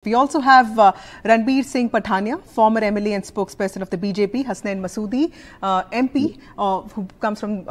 We also have Ranbeer Singh Pathania, former MLA and spokesperson of the BJP, Hasnain Masoodi, MP, who comes from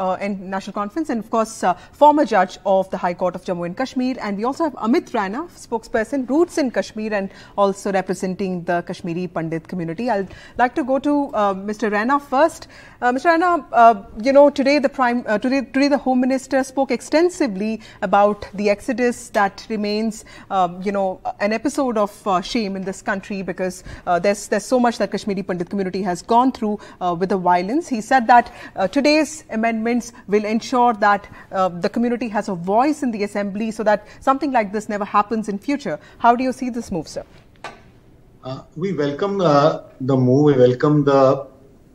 National Conference, and of course, former judge of the High Court of Jammu and Kashmir. And we also have Amit Raina, spokesperson, roots in Kashmir and also representing the Kashmiri Pandit community. I'd like to go to Mr. Raina first. Mr. Raina, today the Home Minister spoke extensively about the exodus that remains, an episode of shame in this country because there's so much that Kashmiri Pandit community has gone through with the violence. He said that today's amendments will ensure that the community has a voice in the assembly so that something like this never happens in future. How do you see this move, sir? We welcome the move. We welcome the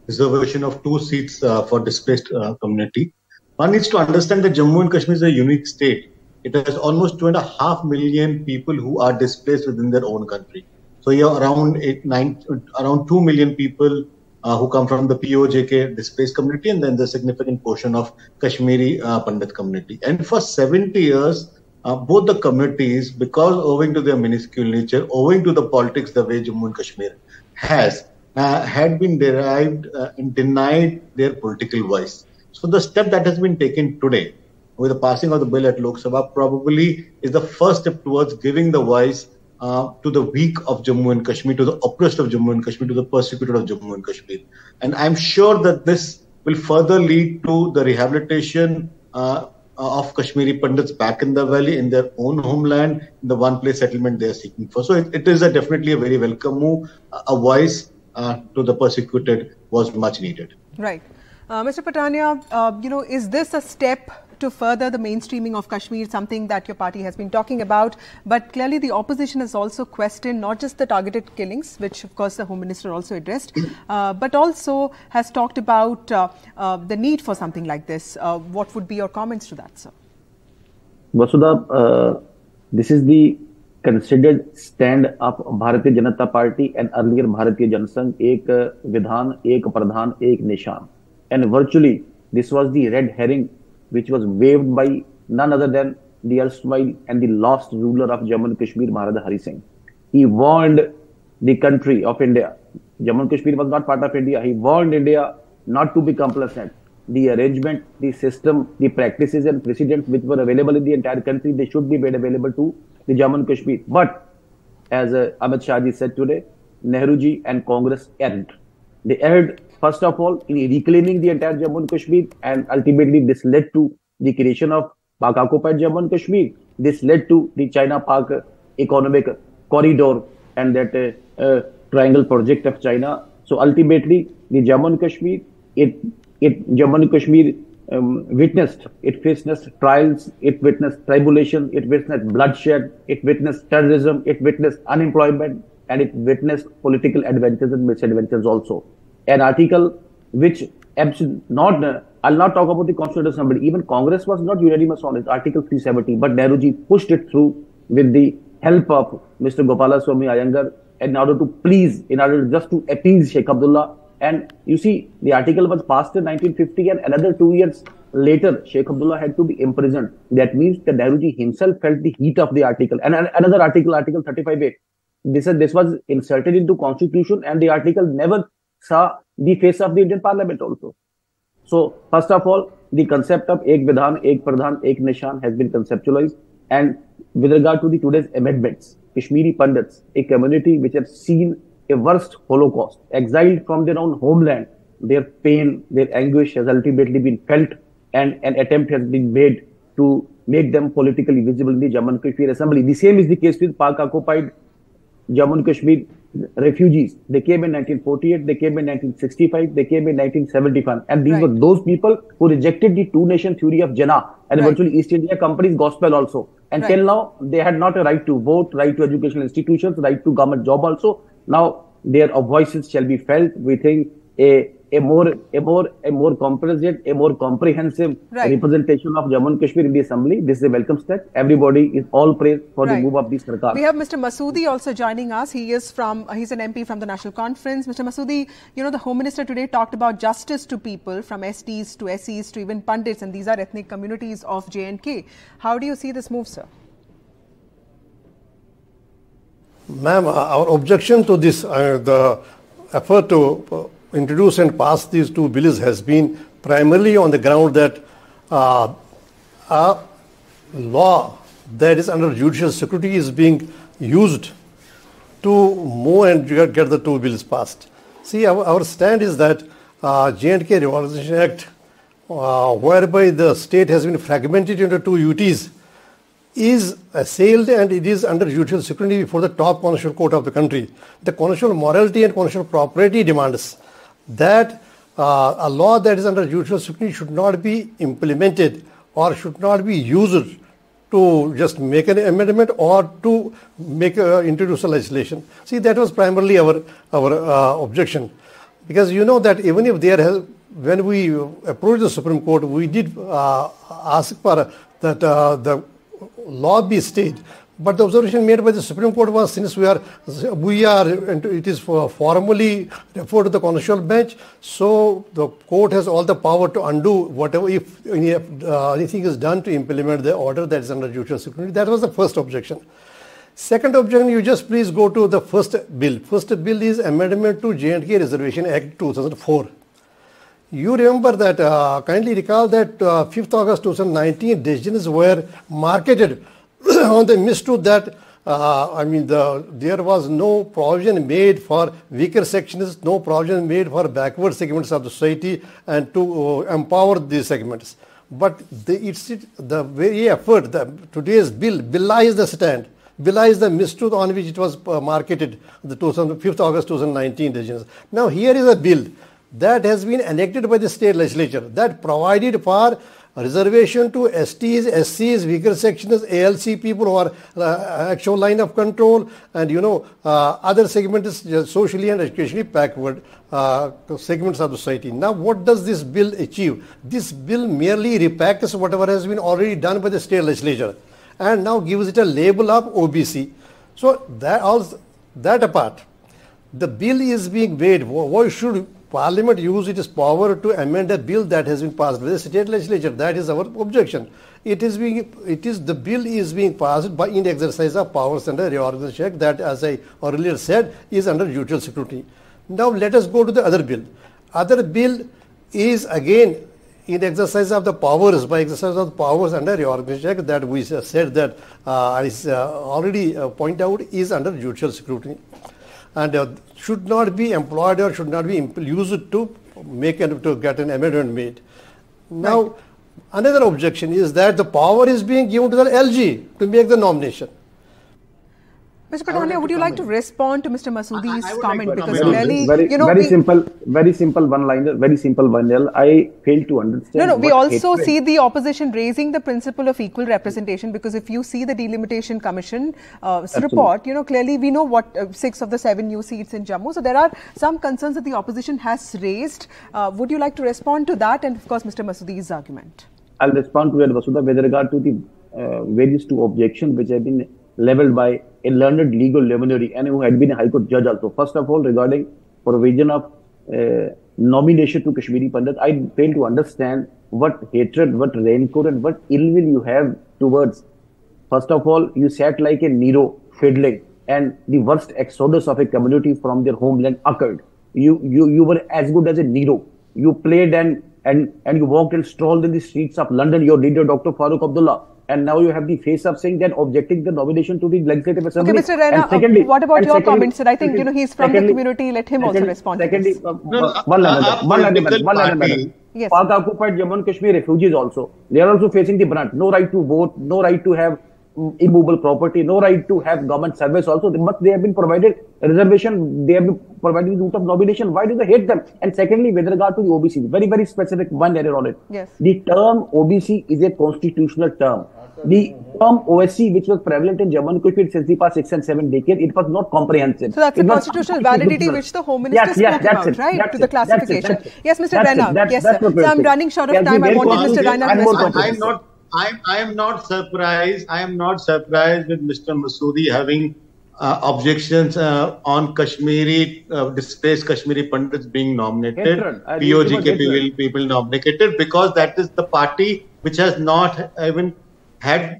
reservation of 2 seats for displaced community. One needs to understand that Jammu and Kashmir is a unique state. It has almost 2.5 million people who are displaced within their own country. So you have around 2 million people who come from the POJK displaced community, and then the significant portion of Kashmiri Pandit community. And for 70 years, both the communities, because owing to their minuscule nature, owing to the politics the way Jammu and Kashmir has, had been derived and denied their political voice. So the step that has been taken today, with the passing of the bill at Lok Sabha, probably is the first step towards giving the voice to the weak of Jammu and Kashmir, to the oppressed of Jammu and Kashmir, to the persecuted of Jammu and Kashmir. And I'm sure that this will further lead to the rehabilitation of Kashmiri Pandits back in the valley, in their own homeland, in the one-place settlement they are seeking for. So it is definitely a very welcome move. A voice to the persecuted was much needed. Right. Mr. Pathania, is this a step to further the mainstreaming of Kashmir, something that your party has been talking about? But clearly the opposition has also questioned not just the targeted killings, which of course the Home Minister also addressed, but also has talked about the need for something like this. What would be your comments to that, sir? Vasudha, this is the considered stand of Bharatiya Janata Party and earlier Bharatiya Janasangh, ek vidhan, ek pradhan, ek nishan. And virtually this was the red herring which was waved by none other than the erstwhile and the lost ruler of Jammu and Kashmir, Maharaj Hari Singh. He warned the country of India. Jammu and Kashmir was not part of India. He warned India not to be complacent. The arrangement, the system, the practices and precedents which were available in the entire country, they should be made available to the Jammu and Kashmir. But as Amit Shah ji said today, Nehru ji and Congress erred. They erred, first of all, in reclaiming the entire Jammu and Kashmir, and ultimately this led to the creation of Pak-occupied Jammu and Kashmir. This led to the China-Pak economic corridor and that triangle project of China. So ultimately, the Jammu and Kashmir, Jammu and Kashmir it witnessed trials, it witnessed tribulation, it witnessed bloodshed, it witnessed terrorism, it witnessed unemployment, and it witnessed political adventures and misadventures also. An article which I'll not talk about the Constitutional Assembly. Even Congress was not unanimous on it, Article 370, but Nehru ji pushed it through with the help of Mr. Gopalaswamy Iyengar in order just to appease Sheikh Abdullah. And you see, the article was passed in 1950, and another 2 years later, Sheikh Abdullah had to be imprisoned. That means that Nehru ji himself felt the heat of the article. And another article, Article 35A, this was inserted into Constitution, and the article never saw the face of the Indian Parliament also. So, first of all, the concept of Ek Vidhan, Ek Pradhan, Ek Nishan has been conceptualized. And with regard to the today's amendments, Kashmiri Pandits, a community which have seen a worst Holocaust, exiled from their own homeland, their pain, their anguish has ultimately been felt, and an attempt has been made to make them politically visible in the Jammu and Kashmir Assembly. The same is the case with Pak-occupied Jammu and Kashmir refugees. They came in 1948, they came in 1965, they came in 1975. And these were those people who rejected the two-nation theory of Jinnah and virtually East India Company's gospel also. And till now, they had not a right to vote, right to educational institutions, right to government job also. Now, their voices shall be felt. We think a more comprehensive representation of Jammu and Kashmir in the Assembly. This is a welcome step. Everybody is all praised for the move of the Sarkar. We have Mr. Masoodi also joining us. He's an MP from the National Conference. Mr. Masoodi, the Home Minister today talked about justice to people, from STs to SCs to even Pandits, and these are ethnic communities of J&K. How do you see this move, sir? Ma'am, our objection to this, the effort to introduce and pass these two bills has been primarily on the ground that a law that is under judicial security is being used to move and get the two bills passed. See, our stand is that J&K Reorganization Act, whereby the state has been fragmented into two UTs, is assailed and it is under judicial scrutiny before the top constitutional court of the country. The constitutional morality and constitutional propriety demands that a law that is under judicial scrutiny should not be implemented or should not be used to just make an amendment or to make introduce a legislation. See, that was primarily our objection, because you know that even if there has, when we approached the Supreme Court, we did ask for that the law be stayed. But the observation made by the Supreme Court was, since it is formally referred to the constitutional bench, so the court has all the power to undo whatever, if anything is done to implement the order that is under judicial scrutiny. That was the first objection. Second objection, you just please go to the first bill. First bill is Amendment to J&K Reservation Act 2004. You remember that, kindly recall that 5th August 2019 decisions were marketed on the mistruth that, there was no provision made for weaker sections, no provision made for backward segments of the society and to empower these segments. But the very effort, today's bill belies the stand, belies the mistruth on which it was marketed, the 5th August 2019 decisions. Now here is a bill that has been enacted by the state legislature that provided for reservation to STs, SCs, weaker sections, ALC people who are actual line of control, and other segments, socially and educationally backward segments of the society. Now what does this bill achieve? This bill merely repacks whatever has been already done by the state legislature and now gives it a label of OBC. So that apart, the bill is being made. Why should Parliament use its power to amend a bill that has been passed by the state legislature? That is our objection. The bill is being passed by in exercise of powers under Reorganization Act that, as I earlier said, is under judicial scrutiny. Now let us go to the other bill. Other bill is again in exercise of the powers, by exercise of the powers under Reorganization Act that we said that I already point out is under judicial scrutiny and should not be employed or should not be used to get an amendment made. Now, another objection is that the power is being given to the LG to make the nomination. Mr. Pathania, would you like to respond to Mr. Masoodi's comment? Like because clearly, very simple one-liner, very simple one-liner. I fail to understand. No, we also see the opposition raising the principle of equal representation, because if you see the Delimitation Commission report, clearly we know what 6 of the 7 new seats in Jammu. So there are some concerns that the opposition has raised. Would you like to respond to that and, of course, Mr. Masoodi's argument? I'll respond to that, Vasudha, with regard to the various two objections which have been leveled by a learned legal luminary and who had been a High Court judge also. First of all, regarding provision of nomination to Kashmiri Pandit, I fail to understand what hatred, what rancor and what ill will you have towards. First of all, you sat like a Nero fiddling and the worst exodus of a community from their homeland occurred. You were as good as a Nero. You played and you walked and strolled in the streets of London, your leader Dr. Farooq Abdullah. And now you have the face of saying that objecting the nomination to the Legislative Assembly. Okay, Mr. Raina, what about your comments? I think he's from the community. Let him also respond. Secondly, one line. Yes. Pak occupied Jammu and Kashmir refugees also. They are also facing the brunt. No right to vote, no right to have immovable property, no right to have government service also. But they have been provided reservation, they have been provided the route of nomination. Why do they hate them? And secondly, with regard to the OBC, very, very specific one error on it. Yes. The term OBC is a constitutional term. The term OSC, which was prevalent in Jammu and Kashmir since the past 6 and 7 decades, it was not comprehensive. So that's a constitutional validity which the Home Minister spoke about, right? To the classification. Yes, Mr. Raina. Yes, sir. So I'm running short of time. I wanted Mr. Raina to respond. I am not surprised. I am not surprised with Mr. Masoodi having objections on Kashmiri displaced Kashmiri Pandits being nominated, POGK people nominated, because that is the party which has not even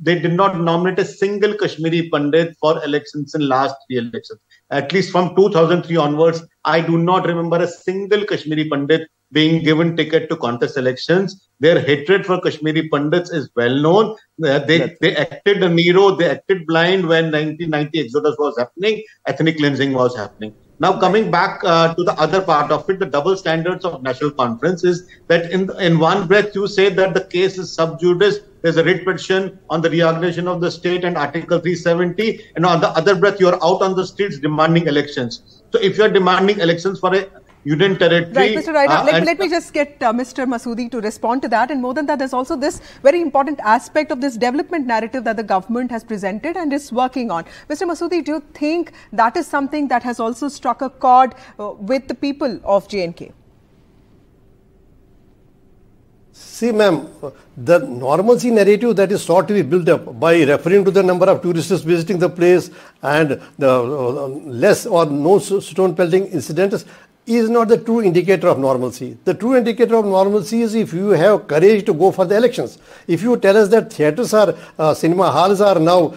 they did not nominate a single Kashmiri Pandit for elections in last 3 elections. At least from 2003 onwards, I do not remember a single Kashmiri Pandit being given ticket to contest elections. Their hatred for Kashmiri Pandits is well known. They acted a Nero, they acted blind when 1990 Exodus was happening, ethnic cleansing was happening. Now, coming back to the other part of it, the double standards of National Conference is that in one breath you say that the case is sub judice, there's a writ petition on the reorganization of the state and Article 370, and on the other breath you are out on the streets demanding elections. So if you are demanding elections for a Union territory. Right, Mr. Raina, let me just get Mr. Masoodi to respond to that. And more than that, there's also this very important aspect of this development narrative that the government has presented and is working on. Mr. Masoodi, do you think that is something that has also struck a chord with the people of J&K? See, ma'am, the normalcy narrative that is sought to be built up by referring to the number of tourists visiting the place and the less or no stone pelting incidents is not the true indicator of normalcy. The true indicator of normalcy is if you have courage to go for the elections. If you tell us that theatres are, cinema halls are now,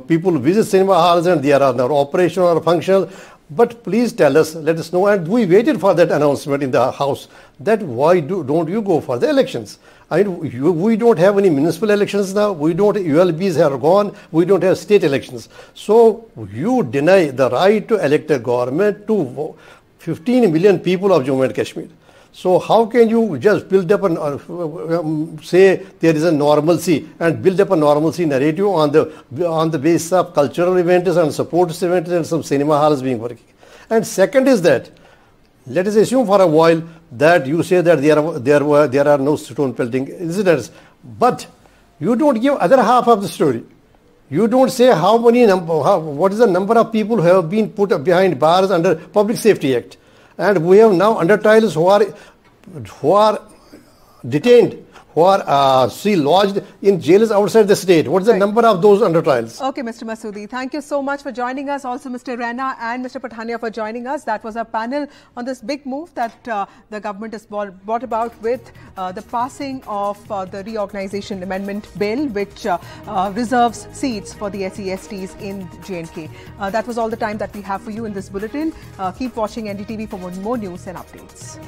people visit cinema halls and they are now operational or functional. But please tell us, let us know, and we waited for that announcement in the House, that why don't you go for the elections? I mean, we don't have any municipal elections now, ULBs are gone, we don't have state elections. So you deny the right to elect a government to 15 million people of Jammu and Kashmir. So how can you just build up say there is a normalcy and build up a normalcy narrative on the basis of cultural events and sports events and some cinema halls being working? And second is that, let us assume for a while that you say that there are no stone pelting incidents, but you don't give other half of the story. You don't say what is the number of people who have been put behind bars under Public Safety Act. And we have now under trials who are detained, who are lodged in jails outside the state. What is the number of those under trials? Okay, Mr. Masoodi, thank you so much for joining us. Also, Mr. Raina and Mr. Pathania for joining us. That was our panel on this big move that the government has brought about with the passing of the Reorganisation Amendment Bill, which reserves seats for the SESTs in J&K. That was all the time that we have for you in this bulletin. Keep watching NDTV for more news and updates.